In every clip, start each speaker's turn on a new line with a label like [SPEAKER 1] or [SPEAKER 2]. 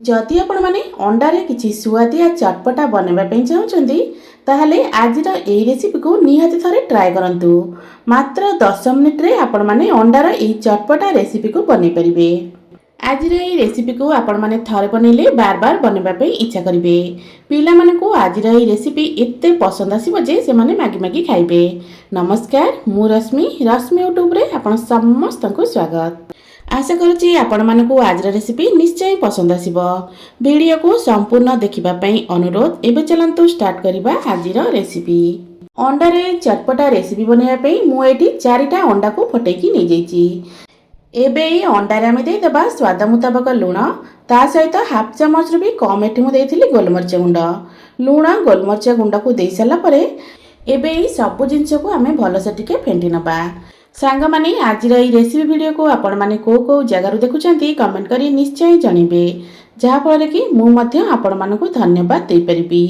[SPEAKER 1] जदि आपण माने अंडारे किछि सुआदिया चटपटा बनैबा ପାଇଁ ଚାହୁଁଛନ୍ତି ताहले आजिर एई रेसिपी को निहाती थरे ट्राए करंतु। मात्र 10 मिनिट रे आपण माने अंडार एई चटपटा रेसिपी को बनै परिबे। आजिर एई रेसिपी को आपण माने थरे बनैले बार बार बनैबा ପାଇଁ इच्छा करिवे। पिला माने को आजिर एई रेसिपी एत्ते पसंद आसीबो जे से माने मागी मागी खाइबे। नमस्कार, मु रश्मि यूट्यूब रे आपण समस्तंकु स्वागत। आशा करुच्ची आपण मानकु आज रेसिपी निश्चय पसंद आसीबो। वीडियो को संपूर्ण देखिबा पई अनुरोध। एबे चलंतु स्टार्ट करिबा आजिर रेसिपी। अंडा रे चटपटा रेसिपी बनेबा पई मु एठी 4टा अंडा को फटेकी नै जाईची। एबे ई अंडा रे हम दे देबा स्वाद मुताबिक लूण, ता सहित हाफ चमच रे भी कम एठी मु देइथिली गोलमरिच गुंड। लूण गोलमरिच गुंड को देई साला परे एबे ई सब जिंस को हमें भलो से टिके फेंटी नबा। सांग माने आजिर एई रेसिपी वीडियो को आपण माने को जगारु देखुचंती कमेंट करी निश्चय जणिबे, जहा फल कि मु मध्य आपण मानकु धन्यवाद दे परिबी।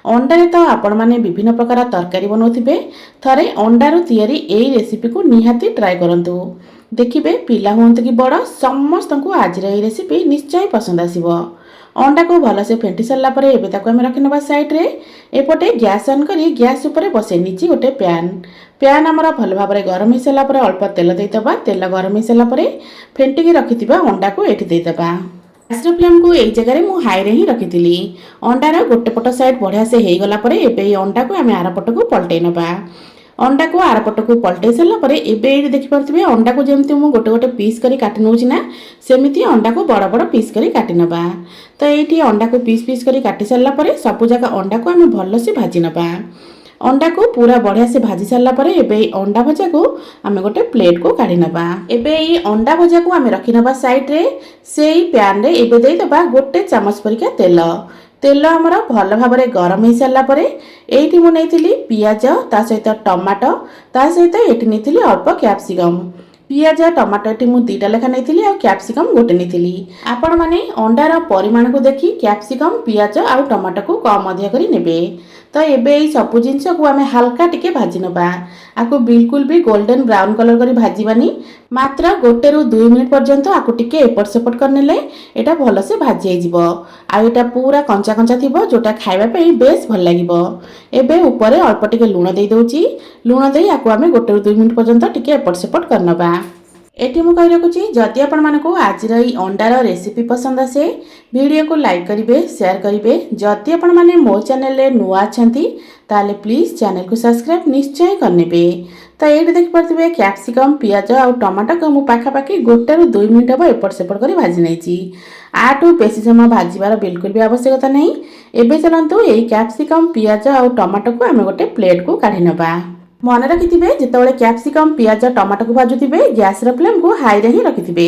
[SPEAKER 1] अंडा रे तो आपण माने विभिन्न प्रकार तरकारी बनौथिबे, थरे अंडा रो तियारी एई रेसिपी को निहाती ट्राए करंतु। देखिबे पिला होंत कि बड़ समस्तंकु आजिर एई रेसिपी निश्चय पसंद आसीबो। अंडा को भल से फेंटी सारा पर एबे ताको हम रखि नबा साइड रे। एपटे गैस ऑन करी गैस ऊपर बसे नीची गोटे पैन आमर भल भाव में गरम हो सारा पर अल्प तेल देदेबा। तेल गरम हो सारा पर फेंटिकी रखिथिबा अंडा को एठी देदेबा। गैस फ्लेम को एई जगह मु हाई रे ही रखिथिली। अंडार गोटे पट साइड बढ़िया से हेई गला परे एबे अंडा को आम आर पट को पलटै नबा। अंडा को आर पट को पलटै सारा पर एबे एठी देखि परथिबे अंडा को जेमति मु गोटे गोटे पीस करी काटि नउची ना, सेमिति अंडा को बड़ बड़ पीस करी काटि नबा। तो एठी अंडा को पीस पीस करी काटि सारा पर सबु जगह अंडा को आम भल से भाजी नबा। अंडा को पूरा बढ़िया से भाजी सारा पर एबे अंडा भजा को आम गोटे प्लेट को काढ़ी नबा। एबे ई अंडा भजा को आम रखि नबा साइड रे। सेई पैन रे एबे देई दबा गोटे चामच परिका तेल। तेल आमर भल भाव में गरम हो सारा पर एठी मु नेइथिली पियाज, ता सहित टमाटो, ता सहित एठी नेइथिली अल्प कैप्सिकम। पियाज टमाटो एठी मु 2टा लेखा नेइथिली आ कैप्सिकम गोटे नेइथिली। आपण माने अंडार परिमाण को देखि कैप्सिकम, पियाज आ टमाटो को कम अधिक करी नेबे। तो एबे ई सब जिनस को आम हल्का टिके भाजी नबा। आको बिल्कुल भी गोल्डन ब्राउन कलर करी भाजीबानी। मात्र 1 ରୁ 2 मिनिट पर्यंत आको टिके एपट सेपट करनेले एटा भल से भाजी आइ जिवो। आ एटा पूरा कंचा कंचा थिबो जोटा खाइबा पई बेस भल लागिवो। एबे ऊपर अल्प टिके लूण देई दउची। लूण देई आको आम 1 ରୁ 2 मिनिट पर्यंत टिके एपट सेपट करनबा। एठी मु कहि रखुची जदि आपण मानको आजिर ई अंडार रेसिपी पसंद आसे वीडियो को लाइक करिवे, शेयर करिवे। जदि आपण माने मो चैनल रे नुआ अछंती ताले प्लीज चैनल को सब्सक्राइब निश्चय करनेबे। तो ये देख पार्थिबे कैप्सिकम, पियाज और टमाटो को मु पाखापाखि 1 ରୁ 2 मिनिट हम एपट सेपट कर भाजी नहीं। आठू बेसी समय भाजबार बिल्कुल भी आवश्यकता नहीं। एबे चलंतु एई कैप्सिकम, पियाज और टमाटो को आम गोटे प्लेट को काढ़ी नबा। मन रखिथिबे जेतेबेले कैप्सिकम, पियाज, टमाटो को भाजुथिबे गैस र फ्लेम को हाई रे ही रखिथिबे।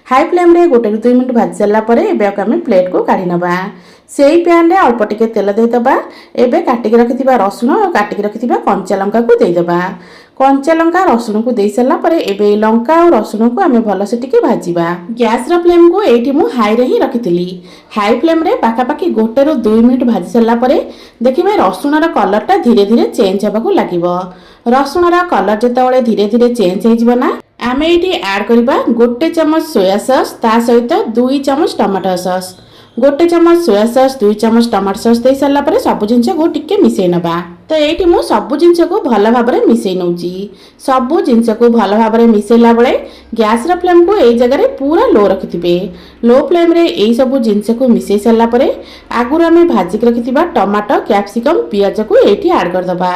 [SPEAKER 1] हाई फ्लेम रे 1 ରୁ 2 मिनिट भाजी सारा पर एबे आम प्लेट को काढ़ी नबा। सेई पैन रे अल्प टिके तेल दे दबा। एबे काटिक रखिथिबा रसुण और काटिक रखिथिबा कंचा लंका को दे दबा। कंचा लंका रसुण को दे सारा पर एबे लंका और रसुण को आम भल से टिके भाजीबा। गैस र फ्लेम को एठी मु हाई रे ही रखिथिली। हाई फ्लेम रे पाखापाखि 1 ରୁ 2 मिनिट भाजी सारा पर देखिबे रसुण र कलर टा धीरे धीरे चेंज होबा को लागिवो। रसुण र कलर जेतेबेले धीरे धीरे चेंज हो जिवो ना, आम एठी ऐड करबा 1 चमच सोया सॉस, ता सहित 2 चमच टमाटो सॉस। 1 चमच सोया सॉस, 2 चमच टमाटो सॉस दे सारा पर सब जिनस को टिके मिसई नबा। तो एठी मु सब जिनस को भल भाव में मिसई नउची। सब जिनस को भल भाव में मिसैला बेले गैस र फ्लेम को एई जगह रे पूरा लो रखिथिबे। लो फ्लेम रे एई सब जिनस को मिसई सारा पर आगुर आमे भाजी के रखिथिबा टमाटो, कैप्सिकम, पियाज को एठी ऐड कर दबा।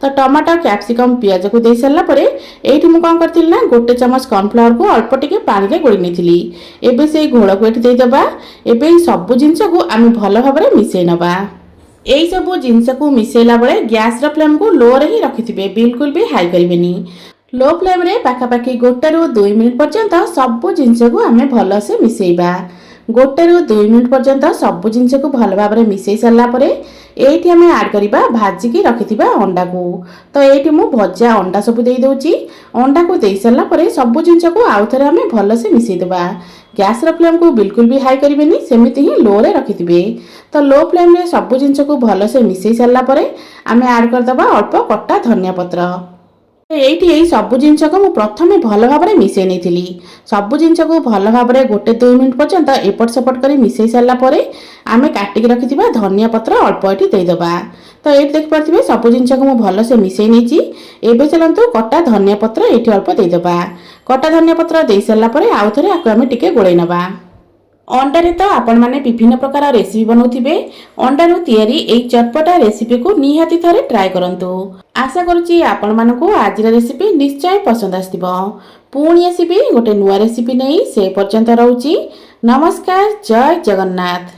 [SPEAKER 1] तो टमाटो, कैप्सिकम, पियाज को दे सारा पर एठी मु कोन करथिल ना 1 चमच कॉर्नफ्लावर को अल्प टिके पानी रे गोली नेथिली। एबे सेई घोळ को एठी दे दबा। एबे ई सब जिनस को आमे भल भाव में मिसई नबा। एई सब जिनस को मिसैला बेले गैस र फ्लेम को लो रे ही रखिथिबे, बिल्कुल भी हाई करिवेनी। लो फ्लेम रे पाखापाखि 1 ରୁ 2 मिनिट पर्यंत सब जिनस को आमे भल से मिसैबा। 1 ରୁ 2 मिनिट पर्यंत सब जिनस को भल भाव में मिसई सारा पर एठी हमें ऐड करिबा भाजी की रखिथिबा अंडा को। तो एठी मु भजा अंडा सब देई दउची। अंडा को देई सारा पर सब जिनस को आउ थरे हमें भल से मिसई देबा। गैस र फ्लेम को बिल्कुल भी हाई करिवेनी, सेमिति ही लो रे रखिथिबे। तो लो फ्लेम रे सब जिनस को भल से मिसई सारा पर आमे ऐड कर दबा अल्प कट्टा धनिया पत्र। ଏଇଠି ଏଇ ସବୁ ଜିନିଷକୁ ମୁଁ ପ୍ରଥମେ ଭଲ ଭାବରେ ମିଶାଇ ନେଇଥିଲି। ସବୁ ଜିନିଷକୁ ଭଲ ଭାବରେ 1-2 ମିନିଟ୍ ପର୍ଯ୍ୟନ୍ତ ଏପଟ ସେପଟ କରି ମିଶାଇ ସାରିଲା ପରେ ଆମେ କାଟିକି ରଖିଥିବା ଧନିଆ ପତ୍ର ଅଳ୍ପ ଏଠି ଦେଇଦେବା। ତ ଏଇଠି ଦେଖିପାରୁଥିବେ ସବୁ ଜିନିଷକୁ ମୁଁ ଭଲସେ ମିଶାଇ ନେଇଛି। ଏବେ ଚାଲନ୍ତୁ କଟା ଧନିଆ ପତ୍ର ଏଇଠି ଅଳ୍ପ ଦେଇଦେବା। କଟା ଧନିଆ ପତ୍ର ଦେଇସାରିଲା ପରେ ଆଉ ଥରେ ଆକୁ ଆମେ ଟିକେ ଗୋଳେଇ ନେବା। अंडारे तो आपण माने विभिन्न प्रकार रेसिपी बनाउथिबे। अंडारू तियारी एई चटपटा रेसिपी को निहाती थरे ट्राई करंतु। आशा करूची आपण मानकु आजिर रेसिपी निश्चय पसंद आस्तिबो। पुणी आसीबी गोटे नुआ रेसिपी नै से पर्यंत रहउची। नमस्कार, जय जगन्नाथ।